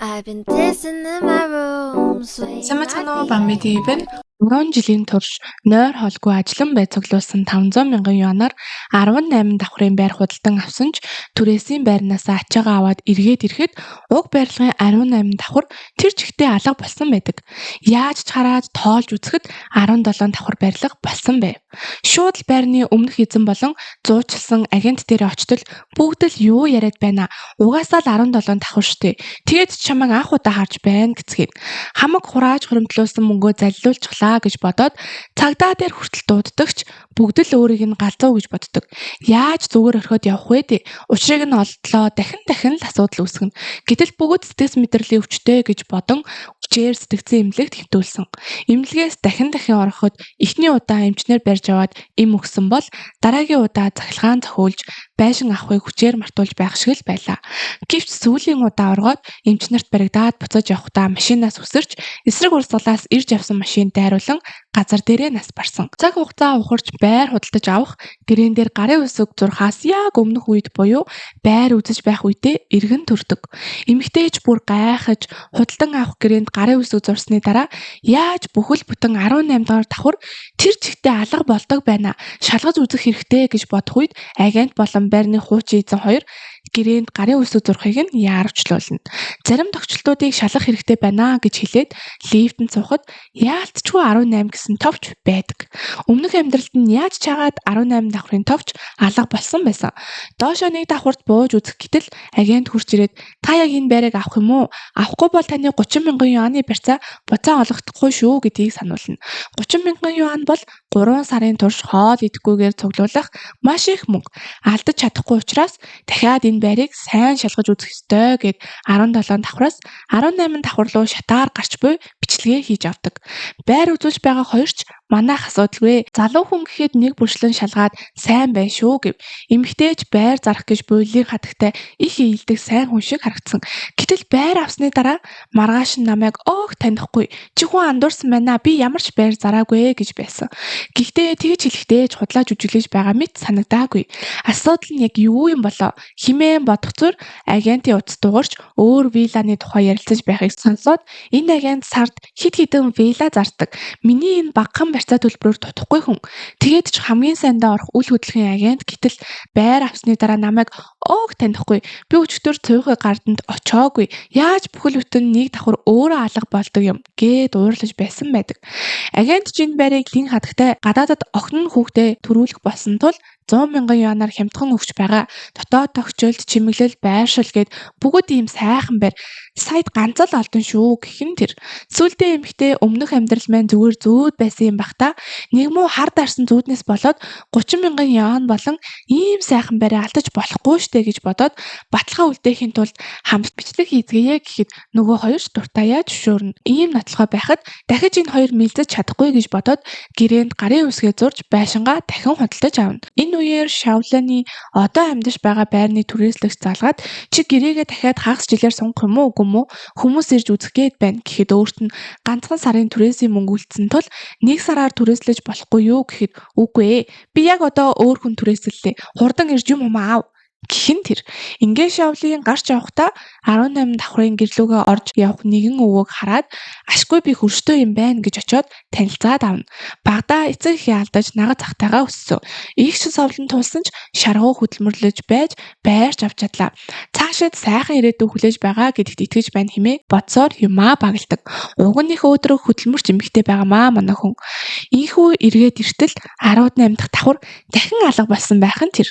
I've been dancing in my room, swaying Сайн my байна уу? feet. Бамби ТV-ээр 3 жилийн турш нойр холгүй ажиллан байцуглуулсан 500 мянган юанаар 18 давхрын байр худалдан авсан ч түрээсийн байрнаас ачаагаа аваад эргээд ирэхэд уг барилгын 18 давхар тэр чигтээ алга болсон байдаг. Яаж ч хараад тоолж үзэхэд 17 давхар барилга болсон байв. Шууд л байрны өмнөх эзэн болон зуучилсан агент дээр очтол бүгд л юу яриад байна. Угаасаа л 17 давхар штэ. Тэгээд ч чамайг анх удаа харж байна гэцгээд хамаг хурааж хуримтлуулсан мөнгөө заллиулчихлаа гэж бодоод цагдаа дээр хүртэл дууддагч бүгд л өөрийг нь галзуу гэж боддог. Яаж зүгээр орхиод явах вэ дээ? Учрыг нь олдлоо дахин л асуудал үүсгэнэ. Гэтэл бүгд сэтгэс мэдрэлийн өвчтэй гэж бодон хүчээр сэтгцэн эмнэлэгт хэвтүүлсэн. Эмнэлгээс дахин ороход эхний удаа эмчнэр барьж аваад эм өгсөн бол дараагийн удаа цахилгаан зохиулж байшин авахыг хүчээр мартуулж байх шиг л байлаа. Гэвч сүүлийн удаа оргоод эмчнэрт баригдаад буцаж явахдаа машинаас үсэрч эсрэг урсгалаас ирж авсан машин дайруулан газар дээрээ нас барсан. Цаг хугацаа ухарч байр худалдаж авах гэрээн дээр гарын үсэг зурхаас яг өмнөх үед буюу байр үзэж байх үедээ эргэн төрдөг. Эмэгтэйч бүр гайхаж худалдан авах гэрээнд гарын үсэг зурсны дараа яаж бүхэл бүтэн 18 дахь давхар тэр чигтээ алга болдог байна. Шалгаж үзэх хэрэгтэй гэж бодох үед агент болон байрны хуучин эзэн хоёр гэрээнд гарын үсэг зурхыг нь яарвчлуулна. Зарим тохиолдлуудыг шалгах хэрэгтэй байна гэж хэлээд лифтэнд суухад яалтчгүй 18 гэсэн товч байдаг. Өмнөх амьдралд нь яаж чагаад 18 давхрын товч алга болсон байсан. Доошоо нэг давхарт бууж үзэх гэтэл агент хурж ирээд та яг энэ байрыг авах юм уу? Авахгүй бол таны 30 мянган юаны барьцаа буцаа олгохдохгүй шүү гэдгийг сануулна. 30 мянган юан бол 3 сарын турш хоол идэхгүйгээр цуглуулах маш их мөнгө. Алдаж чадахгүй учраас дахиад энэ байрыг сайн шалгаж үзэх ёстой гэд 17 давхраас 18 давхар руу шатаар гарч буй бичлэгээ хийж авдаг. Байр үзүүлж байгаа хоёр ч манайх асуудалгүй. Залуу хүн гэхэд нэг бүршлэн шалгаад сайн бай шүү гэв. Эмэгтэйч байр зарах гэж буйлын хатагтай их ийдэг сайн хүн шиг харагдсан. Гэтэл байр авсны дараа маргааш нь намайг танихгүй. Чи хүн андуурсан байна. Би ямар ч байр зараагүй гэж байсан. Гэхдээ тэгж хэлэхдээ ч худлаа жүжиглэж байгаа мэт санагдаагүй. Асуудал нь яг юу юм болоо? Химээ бодох зур агентийн утас дуурч өөр вилланы тухай ярилцаж байхыг сонсоод энэ агент сард хит хитэн вилла зардаг. Миний энэ багахан барьцаа төлбөрөөр тутахгүй хүн. Тэгээд ч хамгийн сайндаа орох үл хөдлөхийн агент гэтэл байр авсны дараа намайг танихгүй. Би өчтөр цөөхөн гарданд очоогүй. Яаж бүхэл бүтэн нэг давхар өөрөө алга болдог юм гэд уурлаж байсан байдаг. Агент чинь байрыг лин хатагтай гадаадад охин хүүхдээ төрүүлэх болсон тул 100 мянган юанаар хямдхан өгч байгаа. Дотоод тогтчлт чимэглэл байршил гээд бүгд ийм сайхан байр. Саяд ганц л олдон шүү гэх тэр. Сүүлдээ эмэгтэй өмнөх амьдрал маань зүгээр зүүд байсан юм бах та. Нэг муу хар дарсан зүүднээс болоод 30 мянган юан болон ийм сайхан байраа алдаж болохгүй штэ гэж бодоод баталгаа үлдээхийн тулд хамт бичлэг хийцгээе гэхэд нөгөө хоёр ч дуртаяа зөвшөөрнө. Ийм нотлохоо байхад дахиж энэ хоёр мэлзэж чадахгүй гэж бодоод гэрээнд гарын үсгээ зурж байшингаа дахин худалдаж авна. Энэ үеэр Шавланы одоо амьдарч байгаа байрны түрээслэгч залгаад чи гэрээгээ дахиад хагас жилээр сунгах юм уу үгүй юм уу? Хүмүүс ирж үзэх гээд байна гэхэд өөрт нь ганцхан сарын түрээсийн мөнгө үлдсэн тул нэг сараар түрээслэж болохгүй юу гэхэд үгүй ээ. Би яг одоо өөр хүн түрээслэлээ. Хурдан ирж юм аав. Гэхин тэр ингээ Шавлын гарч явахдаа 18 давхрын гэрлүүгээ орж явах нэгэн өвөөг хараад ашгүй би хөрштэй юм байна гэж очиод танилцаад авна. Багада эцэг эхээ алдаж нагад захтайгаа өссөн. Игч совлон тулсан ч шаргуу хөдөлмөрлөж байж байрч авч чадлаа. Цаашид сайхан ирээдүй хүлээж байгаа гэдэгт итгэж байна хэмээн бодсоор юмаа багладаг. Уг нь их өөдрөг хөдөлмөрч эмэгтэй байгаамаа манай хүн. Ийхүү эргээд иртэл 18 дахь давхар дахин алга болсон байх нь тэр.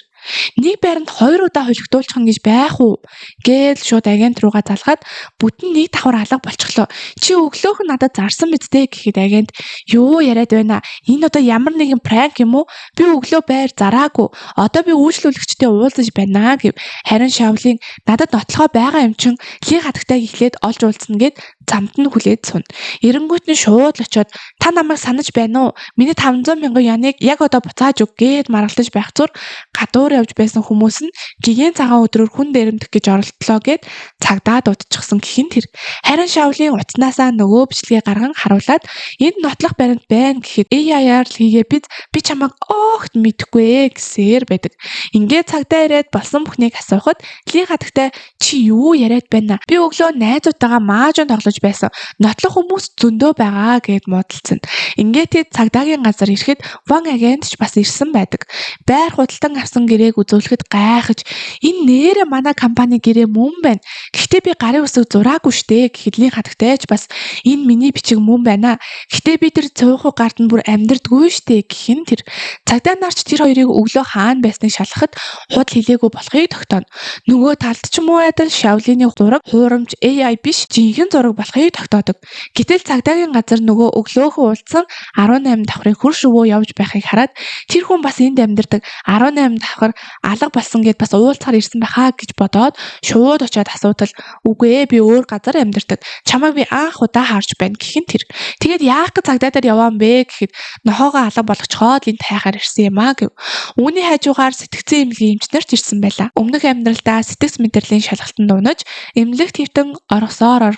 Нэг байранд 2 удаа холигдуулчих нь гэж байх уу? Гээд шууд агент руугаа залгаад бүтэн нэг давхар алга болчихлоо. Чи өглөөх нь надад зарсан биз дээ гэхэд агент юу яриад байна? Энэ одоо ямар нэгэн пранк юм уу? Би өглөө байр зараагүй. Одоо би үйлчлүүлэгчтэй уулзаж байна гэв. Харин Шавлын надад нотлохоо байгаа юм чин лий хатагтай ихлээд олж уулзна гэд замд нь хүлээд суна. Эренгүүт нь шууд л очиод та намайг санаж байна уу? Миний 500 мянган яныг яг одоо буцааж өг гэд маргалдаж байх зур гадуур явж байсан хүмүүс нь гигэн цагаан өдрөөр хүн дээрэмдэх гэж оролдлоо гэд цагдаа дуудчихсан гэхин тэр. Харин Шаолын утаснасаа нөгөө бичлэгээ гарган харуулад энд нотлох баримт байна гэхэд AI-аар л хийгээ би чамайг огт мэдэхгүй гэсээр байдаг. Ингээд цагдаа ирээд болсон бүхнийг асуухад Ли хатагтай чи юу яриад байна? Би өглөө найзуудтайгаа маажон тоглож байсан. Нотлох хүмүүс зөндөө байгаа гэд муудалцсан. Ингээд тэд цагдаагийн газар ирэхэд Ван агент ч бас ирсэн байдаг. Байр худалдан авсан гэрээг үзүүлэхэд гайхаж энэ нээрээ манай компани гэрээ мөн байна. Гэхдээ би гарын үсэг зураагүй штэ гэхэд Ли хатагтай ч бас энэ миний бичиг мөн байна. Гэхдээ би тэр цөөхөн гарт нь бүр амьдрдаггүй штэ гэхин тэр. Цагдаа нарч тэр хоёрыг өглөө хаана байсныг шалгахад худал хэлээгүй болохыг тогтооно. Нөгөө талд ч юм уу адил Шаолины зураг хуурамч AI биш жинхэнэ зураг болохыг тогтоодог. Гэтэл цагдаагийн газар нөгөө өглөөхөн уулзсан 18 давхрын хөрш өвөө явж байхыг хараад тэр хүн бас энд амьдардаг 18 давхар алга болсон гэд бас уулзахаар ирсэн байхаа гэж бодоод шууд очиод асуудал үгүй ээ би өөр газар амьдардаг. Чамайг би анх удаа харж байна гэхин тэр. Тэгээд яах гэж цагдаа дээр яваан бэ гэхэд нохоогоо алга болгочхоод энд хайхаар ирсэн юм аа гэв. Үүний хажуугаар сэтгцэн эмнэлгийн эмчнэр ч ирсэн байлаа. Өмнөх амьдралдаа сэтгц мэдрэлийн шалгалтанд унаж эмнэлэгт хэвтэн оргосоор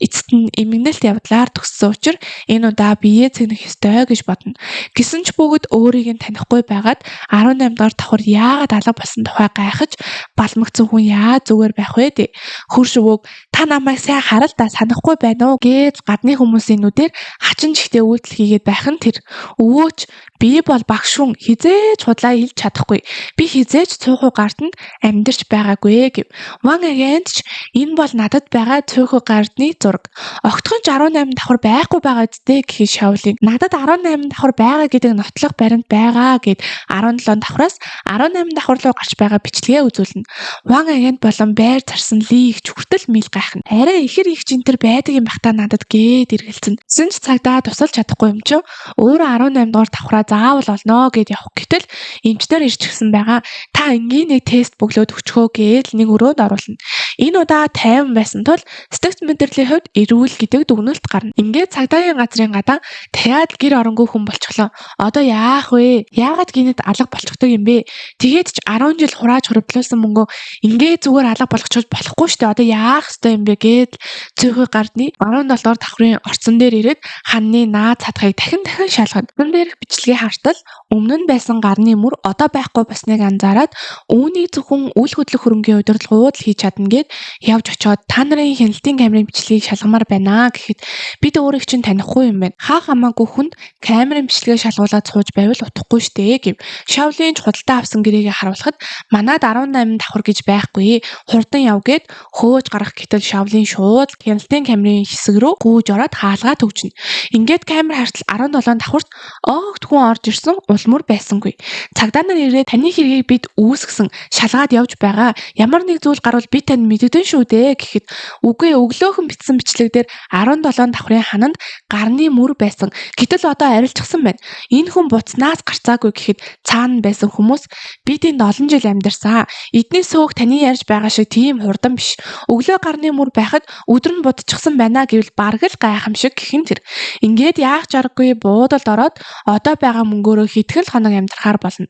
эцэст нь эмгэнэлт явдлаар төгссөн учраас энэ удаа биеэ цэгнэх ёстой гэж бодно. Гэсэн ч бүгд өөрийг нь танихгүй байгаад 18 дахь давхар яагаад алга болсон тухай гайхаж балмагцсан хүн яа зүгээр байх вэ дээ. Хөрш өвөг та намайг сайн харал да санахгүй байна уу гэж гадны хүмүүсийн нүдээр хачин жигтэй үйлдэл хийгээд байх нь тэр. Өвөөч би бол багш хүн хизээч худлаа хэлж чадахгүй. Би хизээч цөөхөн гартанд амьдарч байгаагүй гэв. Ван агент ч энэ бол надад байгаа цөөхөн гартны зураг. Огтхон ч 18 давхар байхгүй байгаа зү гэхий Шаолын. Надад 18 давхар байгаа гэдэг нотлох баримт байгаа гэд 17 давхраас 18 давхар руу гарч байгаа бичлэгээ үзүүлнэ. Ван агент болон байр зарсан Ли их хүртэл мэл гайхна. Арай ихэр их жинтэр байдаг юм бах та надад гээд эргэлцэн. Тэсэн ч цагдаа тусалж чадахгүй юм чи өөрөө 18 дугаар давхраа заавал олноо гэд явах гэтэл эмчнэр ирчихсэн байгаа. Та энгийн нэг тест бөглөөд өчгөө гээд нэг өрөөнд оруулна. Энэ удаа тайван байсан тул сэтгц мэдрэлийн хувьд эрүүл гэдэг дүгнэлт гарна. Ингээд цагдаагийн газрын гадаа таяад гэр оронгүй хүн болчихлоо. Одоо яах вэ? Яагаад гинэд алга болчихдог юм бэ? Тэгээд ч 10 жил хурааж хурдлуулсан мөнгөө ингээд зүгээр алга болгочихвол болохгүй штэ. Одоо яах ёстой юм бэ гээд цөөхөн гардны 17 дахь давхрын орцон дээр ирээд ханны наад цадхыг дахин шалгана. Түн дээрх бичлэгийг хартал өмнө нь байсан гарны мөр одоо байхгүй болсныг анзаараад үүнийг зөвхөн үйл хөдлөх хөрөнгийн удирдлагууд л хийж чадна гэд явж очиод та нарын хяналтын камерын бичлэгийг шалгамаар байна гэхэд бид өөрийг чинь танихгүй юм байна. Хаа хамаагүй хүнд камерын бичлэгээ шалгуулад сууж байвал утахгүй штэ гэв. Шаолын ч худалдаа авсан гэрээгээ харуулхад манад 18 давхар гэж байхгүй. Хурдан яв гэд хөөж гарах гэтэл Шаолын шууд хяналтын камерын хэсэг рүү гүйж ороод хаалгаа төгжнө. Ингээд камер хартал 17 давхарт огт хүн орж ирсэн улмөр байсангүй. Цагдаа нар ирээд таны хэргийг бид үүсгэсэн шалгаад явж байгаа. Ямар нэг зүйл гарвал би тань мэддэн шүү дээ гэхэд үгүй өглөөхөн бичсэн бичлэг дээр 17 давхрын хананд гарны мөр байсан. Гэтэл одоо арилжчихсан байна. Энэ хүн буцнаас гарцаагүй гэхэд цаана байсан хүмүүс бид энд олон жил амьдарсан. Эдний сөөх таны ярьж байгаа шиг тийм хурдан биш. Өглөө гарны мөр байхад өдөр нь будчихсан байна гэвэл бараг л гайхамшиг гэхин тэр. Ингээд яах чаргагүй буудалд ороод одоо байгаа мөнгөөрөө хитгэл хоног амьдрахаар болно.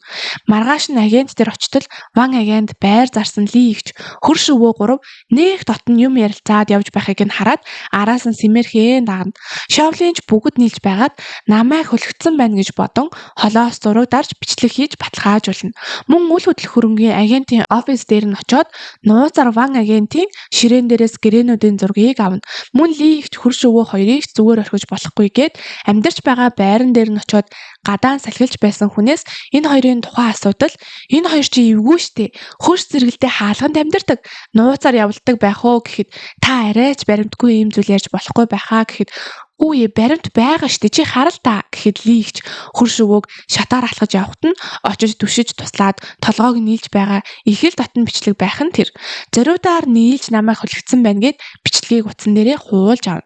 Маргааш нь агент дээр очтол Ван агент байр зарсан Ли ихч хөрш өвөө 3 нэг дотн юм ярилцаад явж байхыг нь хараад араас нь симэрхэн дагна. Шаолинч бүгд нийлж байгаад намайг хөлөгдсөн байна гэж бодон холоос зураг дарж бичлэг хийж баталгаажуулна. Мөн үл хөдлөх хөрөнгийн агентийн офис дээр нь очиод нууцаар Ван агентийн ширээн дээрээс гэрээнүүдийн зургийг авна. Мөн Ли ихч хөрш өвөө хоёрыг зүгээр орхиж болохгүй гээд амьдарч байгаа байран дээр нь очиод гадаан салхилж байсан хүнээс энэ хоёрын тухай асуудал энэ хоёр чи эвгүй штэ хөрш зэрэгэлдээ хаалганд амьдардаг нууцаар явуулдаг байх уу гэхэд та арайч баримтгүй юм зүйл ярьж болохгүй байхаа гэхэд үгүй баримт байгаа штэ чи харал та гэхэд Ли ихч хөрш өвөөг шатаар алхаж явахт нь очиж түшиж туслаад толгоог нийлж байгаа их л дотн бичлэг байх нь тэр зориудаар нийлж намайг хөлөгдсөн байна гэд бичлэгийг утсан дээрээ хуулж авна.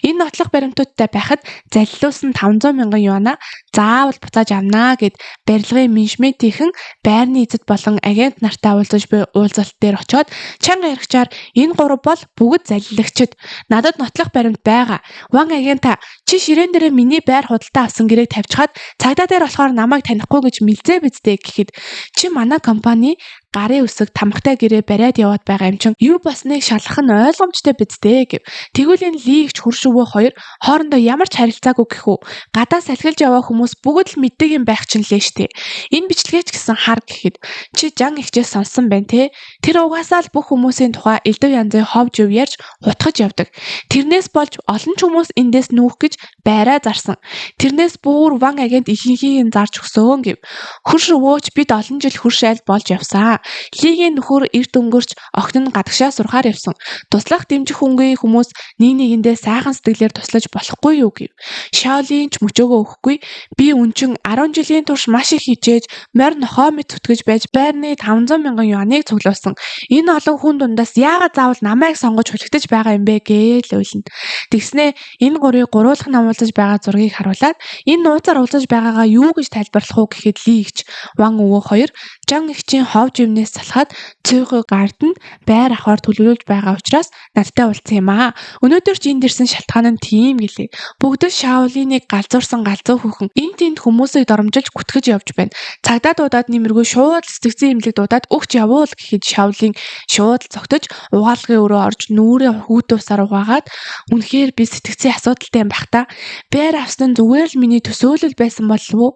Энэ нотлох баримтуудтай байхад залилуулсан 500,000 юана заавал буцааж авнаа гэд барилгын менежментийнхэн байрны эзэд болон агент нартай уулзаж буй уулзалт дээр очоод чанга яригчаар энэ гурав бол бүгд залилагчид. Надад нотлох баримт байгаа. Ван агента чи ширээн дээрээ миний байр худалдаа авсан гэрээг тавьчихад цагдаа дээр болохоор намайг танихгүй гэж мэлзээ биздээ гэхэд чи манай компани гарын үсэг тамхтай гэрээ бариад яваад байгаа юм чин юу болсныг шалгах нь ойлгомжтой биздээ гэв. Тэгвэл энэ лигч хурш өвөө хоёр хоорондоо ямар ч харилцаагүй гэхүү. Гадаа салхилж яваа хүмүүс бүгд л мэддэг юм байх ч лээ штэ. Энэ бичлэгээч гэсэн хар гэхэд чи жан ихчээс сонссон байна те. Тэр угаасаа л бүх хүмүүсийн тухай элдв янзын ховж өв ярьж утгаж явдаг. Тэрнээс болж олон ч хүмүүс эндээс нүүх гэж байраа зарсан. Тэрнээс бүр ван агент ихэнхийг зарж өгсөн гэв. Хурш өвөөч бид олон жил хурш айл болж явсан. Лигийн нөхөр эрт өнгөрч охин нь гадагшаа сурахаар явсан. Туслах дэмжих хөнгөний хүмүүс нэг нэгэндээ сайхан сэтгэлээр туслаж болохгүй юу гэв. Шаолин ч мөчөөгөө өгөхгүй. Би үнчин 10 жилийн турш маш их хичээж морь нохоо мэт зүтгэж байж байрны 500,000 юаныг цуглуулсан. Энэ олон хүн дундаас яагаад заавал намайг сонгож хүлэгдэж байгаа юм бэ гэж уйлна. Тэгснээ энэ гурыг гуруулах намуулж байгаа зургийг харуулад энэ нууцаар уулзаж байгаагаа юу гэж тайлбарлах уу гэхэд лигч ван өвөө хоёр жан ихчийн ховж юмнээс салхаад цөөхөө гард нь байр авахар төлөвлөж байгаа учраас надтай уулзсан юм аа. Өнөөдөр ч энд ирсэн шалтгаан нь тийм гэлээ. Бүгд л Шаолиныг галзуурсан галзуу хөхөн энэ тэнд хүмүүсийг доромжилж гүтгэж явж байна. Цагдаа дуудаад нэмэргүй шууд сэтгцэн имлэг дуудаад өгч явуул гэхэд Шаолин шууд цогтож угаалгын өрөө орж нүүрээ хүүтүүсаар угаагаад үнэхээр би сэтгцэн асуудалтай юм бах та. Байр авсан нь зүгээр л миний төсөөлөл байсан болов уу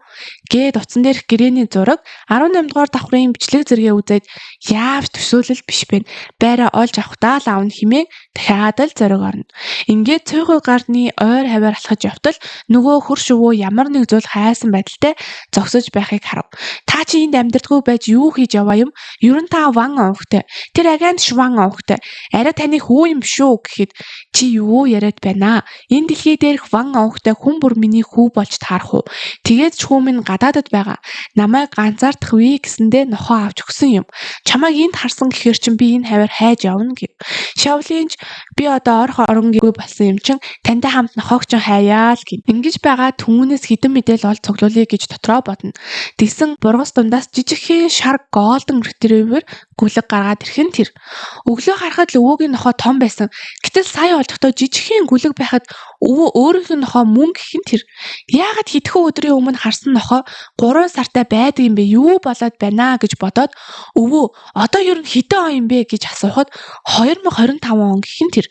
гэд утсан дээрх гэрээний зураг 18 дугаар давхрын бичлэг зэрэгээ үзээд яавч төсөөлөл биш бэ. Байраа олж авахдаа л аавн химээ дахиад л зориг орно. Ингээд цөөхөө гардны ойр хаваар алхаж явтал нөгөө хурш өвөө ямар нэг зүйл хайсан байдалтай зогсож байхыг харав. Та чи энд амьдрдаггүй байж юу хийж яваа юм? Ер нь та ван овогтой. Тэр агент шван овогтой. Арай таны хүү юм шүү гэхэд чи юу яриад байна? Энэ дэлхий дээрх ван овогтой хүн бүр миний хүү болж таарах уу? Тэгээд ч хүү минь гадаадд байгаа. Намайг ганцаардах вэ гэсэндээ нохоо авч өгсөн юм. Чамайг энд харсан гэхээр чин би энэ хавар хайж явна гэв. Шаолинч би одоо орох оронгүй болсон юм чин тантай хамт нохоог чин хаяа л гэв. Ингэж байгаа түүнээс хідэн мэдээл ол цуглуулъя гэж дотроо бодно. Тэгсэн бургас дундаас жижигхэн шар голден ретривер гүлэг гаргаад ирхэн тэр. Өглөө харахад л өвөөгийн нохоо том байсан. Гэтэл сая олдохдоо жижигхэн гүлэг байхад өвөө өөрийнх нь нохоо мөн гэхэн тэр. Яагаад хэдхэн өдрийн өмнө харсан нохоо 3 сартай байдаг юм бэ? Юу болоод байна гэж бодоод өвөө одоо ер нь хэдэн он юм бэ гэж асуухад 2025 он гэхэн тэр.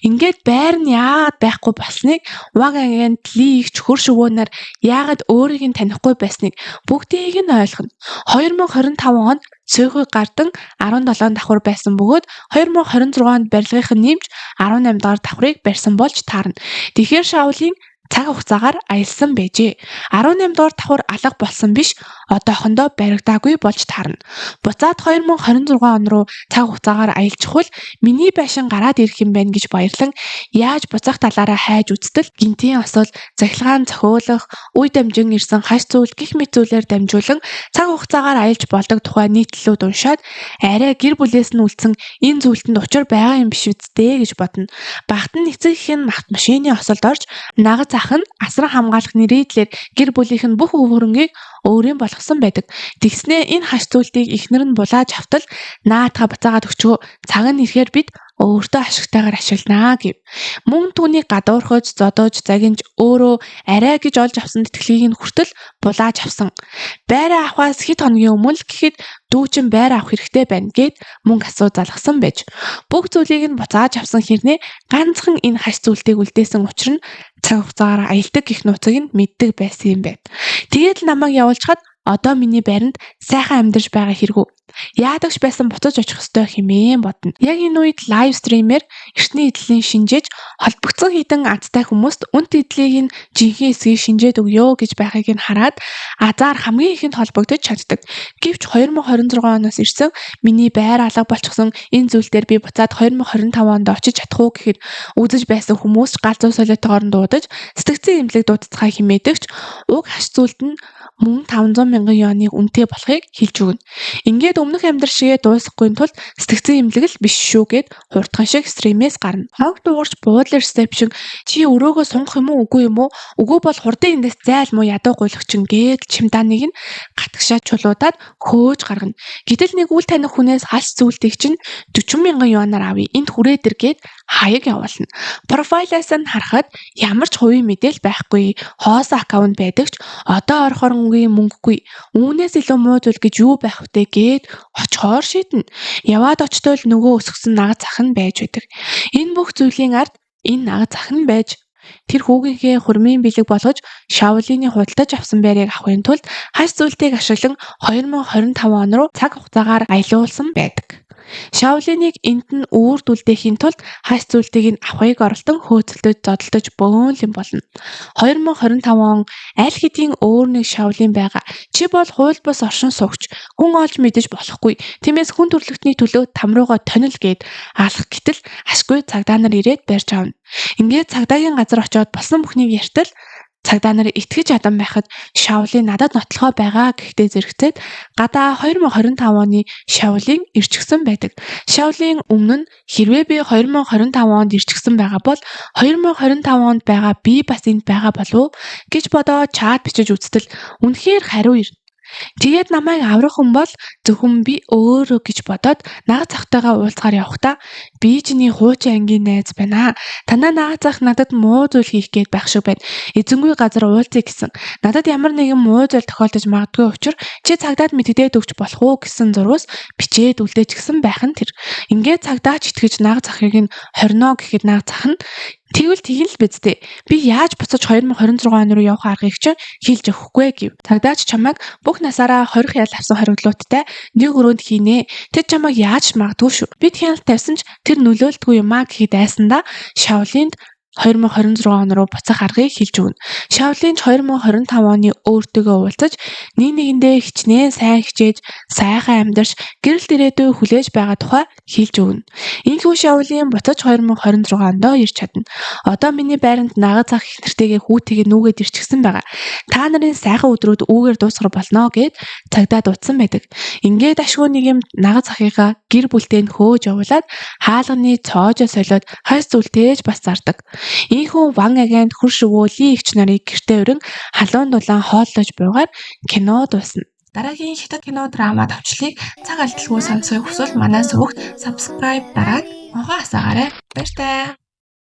Ингээд байр нь яагаад байхгүй болсныг ван агент лигч хурш өвөөнөр яагаад өөрийг нь танихгүй байсныг бүгдийг нь ойлгоно. 2025 онд цөөхөө гардан 17 давхар байсан бөгөөд 2026 онд барилгынхан нэмж 18 дахь давхрыг барьсан болж таарна. Тэгэхээр Шаолин цаг хугацаагаар аялсан байжээ. 18 дугаар давхар алга болсон биш, одоохондоо баригдаагүй болж таарна. Буцаад 2026 он руу цаг хугацаагаар аялчих бол миний байшин гараад ирэх юм байна гэж баярлан яаж буцах талаараа хайж үзтэл гинтийн осол захилгаан зохиолох, үе дамжин ирсэн хаш зүйл гих мэт зүйлээр дамжуулан цаг хугацаагаар аялж болдог тухай нийтлэлүүд уншаад арай гэр бүлээс нь үлдсэн энэ зүйлтэнд учир байгаа юм биш үсттэй гэж бодно. Багт нь эцэгхэн машины осолд орж нагаз ах нь асран хамгаалах нэрийдлэр гэр бүлийнх нь бүх өв хөрөнгийг өөрийн болгосон байдаг. Тэгснээ энэ хаш зүйлтийг ихнэр нь булааж автал наатаха буцаагаад өчгөө цаг нь ирэхээр бид өөртөө ашигтайгаар ашигланаа гэв. Мөн түүнийг гадуурхаж, зодож, загинж өөрөө арай гэж олж авсан тэтгэлгийг нь хүртэл булааж авсан. Байраа авахаас хэд хоногийн өмнө л гэхэд дүүчин байр авах хэрэгтэй байна гэд мөнгө асуу залгасан байж. Бүх зүйлийг нь буцааж авсан хэрнээ ганцхан энэ хаш зүйлтийг үлдээсэн учир нь цаг хугацаагаар аялдаг гих нууцыг нь мэддэг байсан юм байна. Тэгээд л намайг явуулчихад одоо миний байранд сайхан амьдарч байгаа хэрэгүү. Яадагч байсан буцаж очих ёстой хэмээн бодно. Яг энэ үед лайв стримээр эртний эдлийн шинжээж холбогдсон хідэн азтай хүмүүст үнэт эдлийг нь жинхэнэ эсгийг шинжээд өгөө гэж байхыг нь хараад азар хамгийн ихэнд холбогдож чаддаг. Гэвч 2026 оноос ирсэн миний байр алга болчихсон энэ зүйл дээр би буцаад 2025 онд очиж чадах уу гэхэд үзэж байсан хүмүүс галзуу солиотойгоор дуудаж сэтгцэн имлэг дуудцгаа химээдэгч уг хаш зүйлт нь мөн 500,000 юаныг үнэтэй болохыг хэлж өгнө. Ингээд өмнөх амьдрал шигээ дуусахгүй тул сэтгцэн имлэг л биш шүү гэд хурдхан шиг стримээс гарна. Хог дуугарч буудлын ресепшн чи өрөөгөө сунгах юм уу үгүй юм уу? Үгүй бол хурдан эндээс зайл муу ядуу гуйлагчин гээд чемоданыг нь гатгшаа чулуудаад хөөж гаргана. Гэтэл нэг үл таних хүнээс алс зүйлтийг чинь 40,000 юанаар авъя. Энд хүрээд ир гээд хаяг явуулна. Профайлаас нь харахад ямар ч хувийн мэдээл байхгүй. Хоосон аккаунт байдаг ч одоо орохоор мөнгөгүй. Үүнээс илүү муу зүйл гэж юу байх втэ гээд очихоор шийднэ. Яваад очтол нөгөө өсгсөн нагад зах нь байж байдаг. Энэ бүх зүйлийн ард энэ нагад зах нь байж тэр хүүгийнхээ хурмын бэлэг болгож Шаолиний худалдаж авсан байрыг авахын тулд хас зүйлтийг ашиглан 2025 он руу цаг хугацаагаар аялуулсан байдаг. Шаолиныг энд нь үүрдүүлдэхийн тулд хас зүйлтийг нь авахыг оролдон хөөцөлдөж зодолдож бөөнлөн болно. 2025 он аль хэдийн өөр нэг Шаолин байгаа. Чи бол хууль бус оршин суугч. Хүн олж мэдэж болохгүй. Тиймээс хүн төрөлхтний төлөө тамрууга тонил гээд алах гэтэл ашгүй цагдаа нар ирээд барьж авна. Ингээд цагдаагийн газар очиод болсон бүхнийг ярьтал цагдаа нар итгэж адан байхад Шаолин надад нотлохоо байгаа гэхдээ зэрэгцээд гадаа 2025 оны Шаолин ирчихсэн байдаг. Шаолин өмнө нь хэрвээ би 2025 онд ирчихсэн байгаа бол 2025 онд байгаа би бас энд байгаа болов уу гэж бодоод чат бичиж үзтэл үнэхээр хариу ирнэ. Тэгээд намайг аврах хүн бол зөвхөн би өөрөө гэж бодоод нагад захтайгаа уулзгаар явахдаа би чиний хуучин ангийн найз байна. Танаа нагад зах надад муу зүйл хийх гээд байх шиг байна. Эзэнгүй газар уулзъя гэсэн. Надад ямар нэгэн муу зүйл тохиолдож магадгүй учраас чи цагдаад мэддээд өгч болох уу гэсэн зурвас бичээд үлдээч гэсэн байх нь тэр. Ингээд цагдаач итгэж нагад захыг нь хорно гэхэд нагад зах нь тэгвэл тэгэн л биз дээ. Би яаж буцаж 2026 он руу явах аргыг чинь хэлж өгөхгүй гэв. Цагдаач чамайг бүх насаараа 20 хял авсан хориглооттай нэг өрөөнд хийнэ. Тэр чамайг яаж магадгүй шүү. Бид хяналт тавьсан ч тэр нөлөөлдгүй юм а гэхэд айсандаа Шаолинд 2026 он руу буцах аргыг хэлж өгнө. Шаолин 2025 оны өөртөөгөө уулзаж нэг нэгэндээ хичнээн сайн хичээж сайхан амьдарч гэрэл ирээдүй хүлээж байгаа тухай хэлж өгнө. Инхүү Шаолин буцаж 2026 онд ирж чадна. Одоо миний байранд нагад зах их нэртэйгээ хүүтэйгээ нүгэд ирчихсэн байгаа. Та нарын сайхан өдрүүд үүгээр дуусгар болно гэд цагдаа дуудсан байдаг. Ингээд ашгүй нэг юм нагад захыгаа гэр бүлтэй нь хөөж явуулаад хаалганы цоожоо солиод хойс зүйлтээж бас зардаг. Ийхүү Ван агент хурш өвөө игч нарыг гэртээ өрн халуун дулаан хооллож буугаар кино дуусна. Дараагийн хятад кино драма товчлыг цаг алдалгүй сонсохыг хүсвэл манай сувагт subscribe дараад могоо асаагаарай. Баяртай.